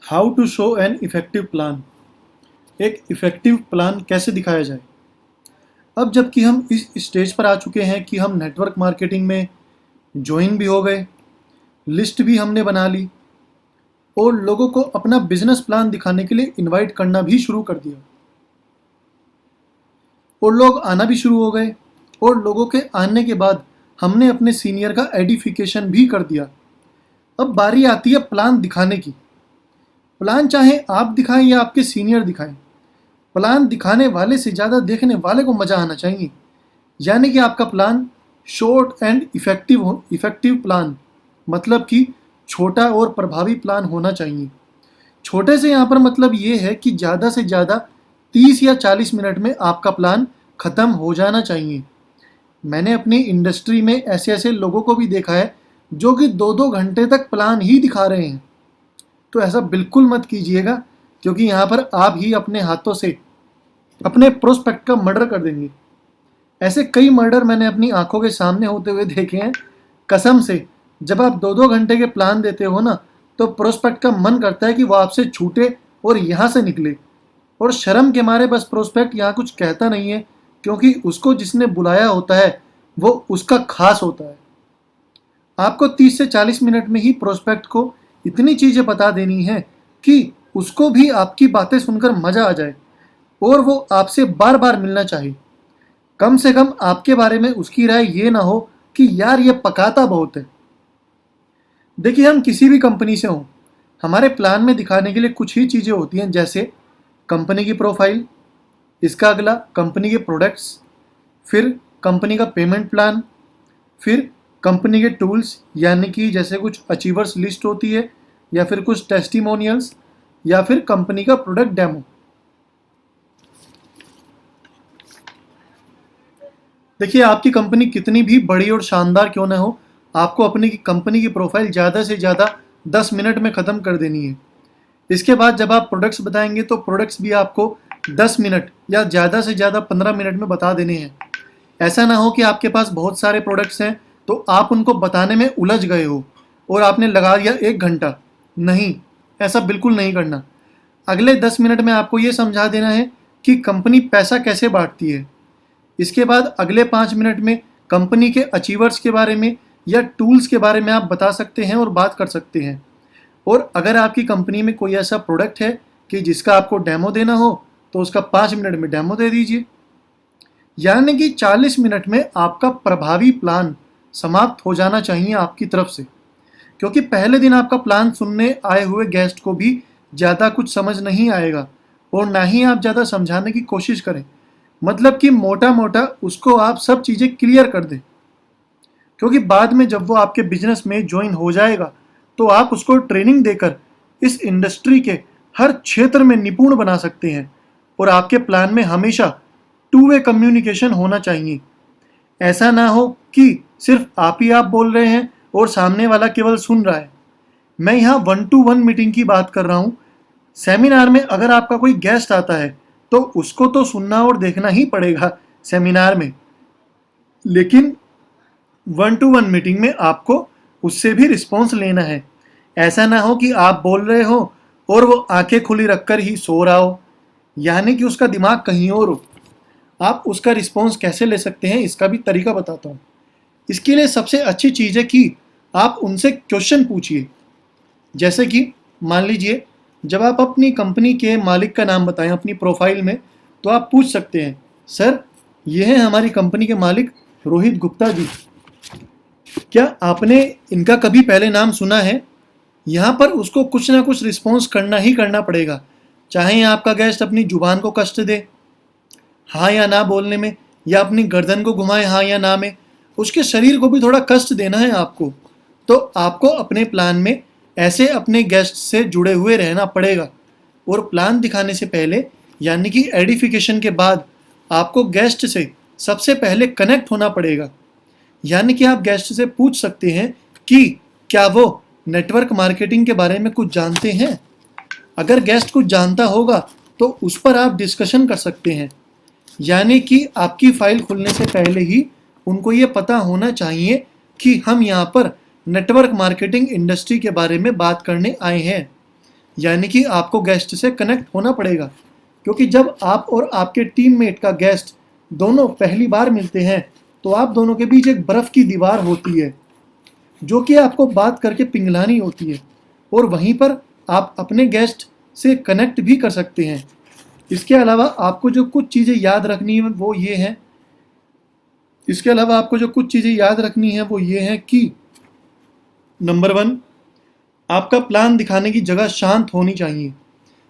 How to show an effective plan. एक effective plan कैसे दिखाया जाए। अब जबकि हम इस स्टेज पर आ चुके हैं कि हम नेटवर्क मार्केटिंग में ज्वाइन भी हो गए, लिस्ट भी हमने बना ली और लोगों को अपना बिजनेस प्लान दिखाने के लिए इनवाइट करना भी शुरू कर दिया और लोग आना भी शुरू हो गए और लोगों के आने के बाद हमने अपने सीनियर का एडिफिकेशन भी कर दिया। अब बारी आती है प्लान दिखाने की। प्लान चाहे आप दिखाएं या आपके सीनियर दिखाएं, प्लान दिखाने वाले से ज़्यादा देखने वाले को मज़ा आना चाहिए। यानी कि आपका plan short and effective plan, मतलब कि छोटा और प्रभावी प्लान होना चाहिए। छोटे से यहाँ पर मतलब ये है कि ज़्यादा से ज़्यादा 30 या 40 मिनट में आपका प्लान ख़त्म हो जाना चाहिए। मैंने अपनी इंडस्ट्री में ऐसे ऐसे लोगों को भी देखा है जो कि 2-2 घंटे तक प्लान ही दिखा रहे हैं। तो ऐसा बिल्कुल मत कीजिएगा, क्योंकि यहाँ पर आप ही अपने हाथों से अपने प्रोस्पेक्ट का मर्डर कर देंगे। ऐसे कई मर्डर मैंने अपनी आंखों के सामने होते हुए देखे हैं। कसम से, जब आप 2-2 घंटे के प्लान देते हो ना, तो प्रोस्पेक्ट का मन करता है कि वो आपसे छूटे और यहाँ से निकले, और शर्म के मारे बस प्रोस्पेक्ट यहाँ कुछ कहता नहीं है, क्योंकि उसको जिसने बुलाया होता है वो उसका खास होता है। आपको 30 से 40 मिनट में ही प्रोस्पेक्ट को इतनी चीज़ें बता देनी है कि उसको भी आपकी बातें सुनकर मज़ा आ जाए और वो आपसे बार बार मिलना चाहे। कम से कम आपके बारे में उसकी राय ये ना हो कि यार ये पकाता बहुत है। देखिए, हम किसी भी कंपनी से हों, हमारे प्लान में दिखाने के लिए कुछ ही चीज़ें होती हैं, जैसे कंपनी की प्रोफाइल, इसका अगला कंपनी के प्रोडक्ट्स, फिर कंपनी का पेमेंट प्लान, फिर कंपनी के टूल्स, यानी कि जैसे कुछ अचीवर्स लिस्ट होती है, या फिर कुछ टेस्टिमोनियल्स, या फिर कंपनी का प्रोडक्ट डेमो। देखिए, आपकी कंपनी कितनी भी बड़ी और शानदार क्यों ना हो, आपको अपनी कंपनी की प्रोफाइल ज़्यादा से ज़्यादा 10 मिनट में ख़त्म कर देनी है। इसके बाद जब आप प्रोडक्ट्स बताएंगे तो प्रोडक्ट्स भी आपको 10 मिनट या ज़्यादा से ज़्यादा 15 मिनट में बता देने हैं। ऐसा ना हो कि आपके पास बहुत सारे प्रोडक्ट्स हैं तो आप उनको बताने में उलझ गए हो और आपने लगा दिया 1 घंटा। नहीं, ऐसा बिल्कुल नहीं करना। अगले 10 मिनट में आपको ये समझा देना है कि कंपनी पैसा कैसे बांटती है। इसके बाद अगले 5 मिनट में कंपनी के अचीवर्स के बारे में या टूल्स के बारे में आप बता सकते हैं और बात कर सकते हैं। और अगर आपकी कंपनी में कोई ऐसा प्रोडक्ट है कि जिसका आपको डेमो देना हो तो उसका 5 मिनट में डेमो दे दीजिए। यानी कि 40 मिनट में आपका प्रभावी प्लान समाप्त हो जाना चाहिए आपकी तरफ से, क्योंकि पहले दिन आपका प्लान सुनने आए हुए गेस्ट को भी ज़्यादा कुछ समझ नहीं आएगा और ना ही आप ज़्यादा समझाने की कोशिश करें। मतलब कि मोटा मोटा उसको आप सब चीज़ें क्लियर कर दें, क्योंकि बाद में जब वो आपके बिजनेस में ज्वाइन हो जाएगा तो आप उसको ट्रेनिंग देकर इस इंडस्ट्री के हर क्षेत्र में निपुण बना सकते हैं। और आपके प्लान में हमेशा 2 वे कम्युनिकेशन होना चाहिए। ऐसा ना हो कि सिर्फ आप ही आप बोल रहे हैं और सामने वाला केवल सुन रहा है। मैं यहाँ 1-to-1 मीटिंग की बात कर रहा हूँ। सेमिनार में अगर आपका कोई गेस्ट आता है तो उसको तो सुनना और देखना ही पड़ेगा सेमिनार में, लेकिन 1-to-1 मीटिंग में आपको उससे भी रिस्पॉन्स लेना है। ऐसा ना हो कि आप बोल रहे हो और वो आंखें खुली रखकर ही सो रहा हो, यानी कि उसका दिमाग कहीं और हो। आप उसका रिस्पॉन्स कैसे ले सकते हैं, इसका भी तरीका बताता हूँ। इसके लिए सबसे अच्छी चीज़ है कि आप उनसे क्वेश्चन पूछिए। जैसे कि मान लीजिए, जब आप अपनी कंपनी के मालिक का नाम बताएं अपनी प्रोफाइल में, तो आप पूछ सकते हैं, सर ये है हमारी कंपनी के मालिक रोहित गुप्ता जी, क्या आपने इनका कभी पहले नाम सुना है। यहाँ पर उसको कुछ ना कुछ रिस्पॉन्स करना ही करना पड़ेगा, चाहे आपका गेस्ट अपनी जुबान को कष्ट दे हाँ या ना बोलने में, या अपनी गर्दन को घुमाए हाँ या ना में, उसके शरीर को भी थोड़ा कष्ट देना है आपको। तो आपको अपने प्लान में ऐसे अपने गेस्ट से जुड़े हुए रहना पड़ेगा। और प्लान दिखाने से पहले, यानी कि एडिफिकेशन के बाद, आपको गेस्ट से सबसे पहले कनेक्ट होना पड़ेगा। यानी कि आप गेस्ट से पूछ सकते हैं कि क्या वो नेटवर्क मार्केटिंग के बारे में कुछ जानते हैं। अगर गेस्ट कुछ जानता होगा तो उस पर आप डिस्कशन कर सकते हैं। यानी कि आपकी फाइल खुलने से पहले ही उनको ये पता होना चाहिए कि हम यहाँ पर नेटवर्क मार्केटिंग इंडस्ट्री के बारे में बात करने आए हैं। यानी कि आपको गेस्ट से कनेक्ट होना पड़ेगा, क्योंकि जब आप और आपके टीममेट का गेस्ट दोनों पहली बार मिलते हैं तो आप दोनों के बीच एक बर्फ़ की दीवार होती है जो कि आपको बात करके पिघलानी होती है, और वहीं पर आप अपने गेस्ट से कनेक्ट भी कर सकते हैं। इसके अलावा आपको जो कुछ चीज़ें याद रखनी है वो ये हैं कि नंबर 1, आपका प्लान दिखाने की जगह शांत होनी चाहिए,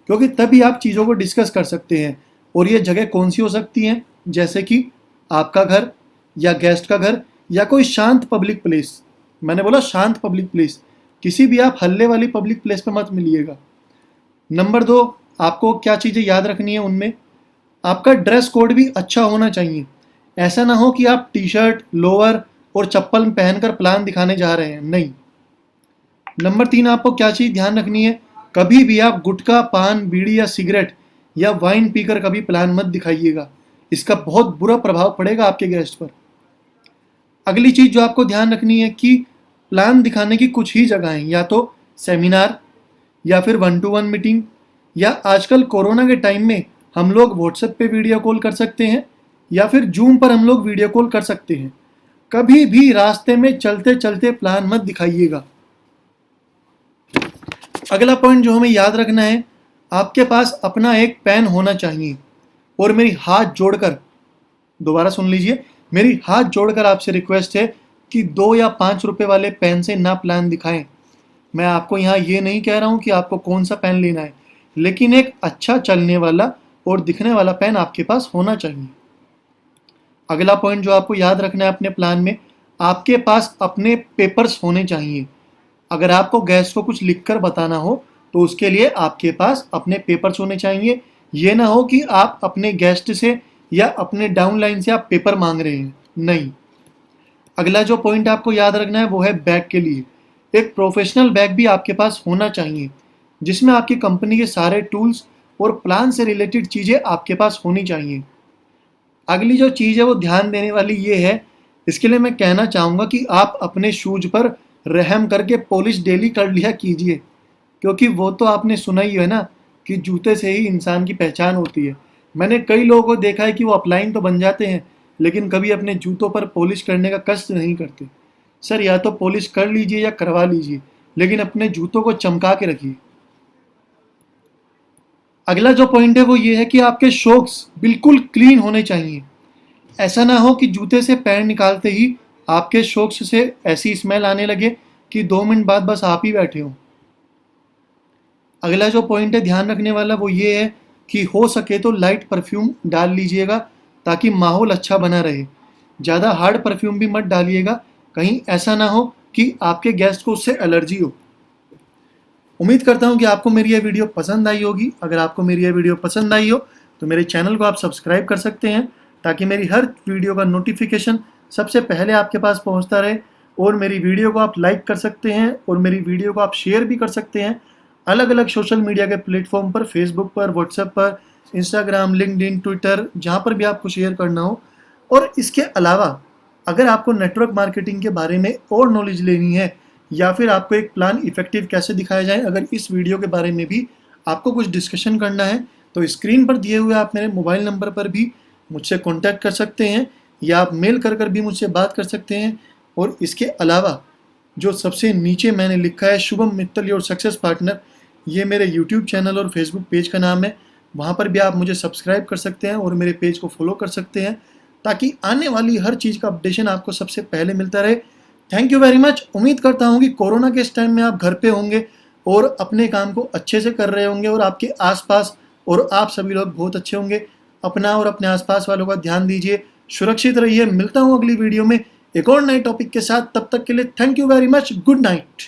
क्योंकि तभी आप चीज़ों को डिस्कस कर सकते हैं। और ये जगह कौन सी हो सकती हैं, जैसे कि आपका घर या गेस्ट का घर या कोई शांत पब्लिक प्लेस। मैंने बोला शांत पब्लिक प्लेस, किसी भी आप हल्ले वाली पब्लिक प्लेस पे मत मिलिएगा। नंबर 2, आपको क्या चीज़ें याद रखनी है, उनमें आपका ड्रेस कोड भी अच्छा होना चाहिए। ऐसा ना हो कि आप टी शर्ट, लोअर और चप्पल पहनकर प्लान दिखाने जा रहे हैं, नहीं। नंबर 3, आपको क्या चीज़ ध्यान रखनी है, कभी भी आप गुटखा, पान, बीड़ी या सिगरेट या वाइन पीकर कभी प्लान मत दिखाइएगा। इसका बहुत बुरा प्रभाव पड़ेगा आपके गेस्ट पर। अगली चीज़ जो आपको ध्यान रखनी है कि प्लान दिखाने की कुछ ही जगह हैं, या तो सेमिनार या फिर 1-to-1 मीटिंग, या आजकल कोरोना के टाइम में हम लोग व्हाट्सएप पे वीडियो कॉल कर सकते हैं या फिर जूम पर हम लोग वीडियो कॉल कर सकते हैं। कभी भी रास्ते में चलते चलते प्लान मत दिखाइएगा। अगला पॉइंट जो हमें याद रखना है, आपके पास अपना एक पेन होना चाहिए। और मेरी हाथ जोड़कर, दोबारा सुन लीजिए, मेरी हाथ जोड़कर आपसे रिक्वेस्ट है कि 2 या 5 रुपए वाले पेन से ना प्लान दिखाएं। मैं आपको यहाँ ये नहीं कह रहा हूँ कि आपको कौन सा पेन लेना है, लेकिन एक अच्छा चलने वाला और दिखने वाला पेन आपके पास होना चाहिए। अगला पॉइंट जो आपको याद रखना है अपने प्लान में, आपके पास अपने पेपर्स होने चाहिए। अगर आपको गेस्ट को कुछ लिखकर बताना हो तो उसके लिए आपके पास अपने पेपर्स होने चाहिए। ये ना हो कि आप अपने गेस्ट से या अपने डाउनलाइन से आप पेपर मांग रहे हैं, नहीं। अगला जो पॉइंट आपको याद रखना है वो है बैग के लिए। एक प्रोफेशनल बैग भी आपके पास होना चाहिए, जिसमें आपकी कंपनी के सारे टूल्स और प्लान से रिलेटेड चीज़ें आपके पास होनी चाहिए। अगली जो चीज़ है वो ध्यान देने वाली ये है, इसके लिए मैं कहना चाहूँगा कि आप अपने शूज पर रहम करके पॉलिश डेली कर लिया कीजिए, क्योंकि वो तो आपने सुना ही है ना कि जूते से ही इंसान की पहचान होती है। मैंने कई लोगों को देखा है कि वो अपलाइन तो बन जाते हैं, लेकिन कभी अपने जूतों पर पॉलिश करने का कष्ट नहीं करते। सर, या तो पॉलिश कर लीजिए या करवा लीजिए, लेकिन अपने जूतों को चमका के रखिए। अगला जो पॉइंट है वो ये है कि आपके शॉक्स बिल्कुल क्लीन होने चाहिए। ऐसा ना हो कि जूते से पैर निकालते ही आपके शॉक्स से ऐसी स्मेल आने लगे कि 2 मिनट बाद बस आप ही बैठे हो। अगला जो पॉइंट है ध्यान रखने वाला वो ये है कि हो सके तो लाइट परफ्यूम डाल लीजिएगा ताकि माहौल अच्छा बना रहे। ज़्यादा हार्ड परफ्यूम भी मत डालिएगा, कहीं ऐसा ना हो कि आपके गेस्ट को उससे एलर्जी हो। उम्मीद करता हूँ कि आपको मेरी यह वीडियो पसंद आई होगी। अगर आपको मेरी यह वीडियो पसंद आई हो तो मेरे चैनल को आप सब्सक्राइब कर सकते हैं, ताकि मेरी हर वीडियो का नोटिफिकेशन सबसे पहले आपके पास पहुँचता रहे। और मेरी वीडियो को आप लाइक कर सकते हैं और मेरी वीडियो को आप शेयर भी कर सकते हैं अलग अलग सोशल मीडिया के प्लेटफॉर्म पर, फेसबुक पर, व्हाट्सएप पर, इंस्टाग्राम, लिंक्डइन, ट्विटर, जहाँ पर भी आपको शेयर करना हो। और इसके अलावा अगर आपको नेटवर्क मार्केटिंग के बारे में और नॉलेज लेनी है, या फिर आपको एक प्लान इफेक्टिव कैसे दिखाया जाए, अगर इस वीडियो के बारे में भी आपको कुछ डिस्कशन करना है, तो स्क्रीन पर दिए हुए आप मेरे मोबाइल नंबर पर भी मुझसे कॉन्टैक्ट कर सकते हैं, या आप मेल कर भी मुझसे बात कर सकते हैं। और इसके अलावा जो सबसे नीचे मैंने लिखा है Shubham Mittal your success partner, ये मेरे यूट्यूब चैनल और फेसबुक पेज का नाम है। वहाँ पर भी आप मुझे सब्सक्राइब कर सकते हैं और मेरे पेज को फॉलो कर सकते हैं, ताकि आने वाली हर चीज़ का अपडेशन आपको सबसे पहले मिलता रहे। Thank you very much. उम्मीद करता हूँ कि कोरोना के इस टाइम में आप घर पे होंगे और अपने काम को अच्छे से कर रहे होंगे, और आपके आसपास और आप सभी लोग बहुत अच्छे होंगे। अपना और अपने आसपास वालों का ध्यान दीजिए, सुरक्षित रहिए। मिलता हूँ अगली वीडियो में एक और नए टॉपिक के साथ। तब तक के लिए thank you very much. Good night.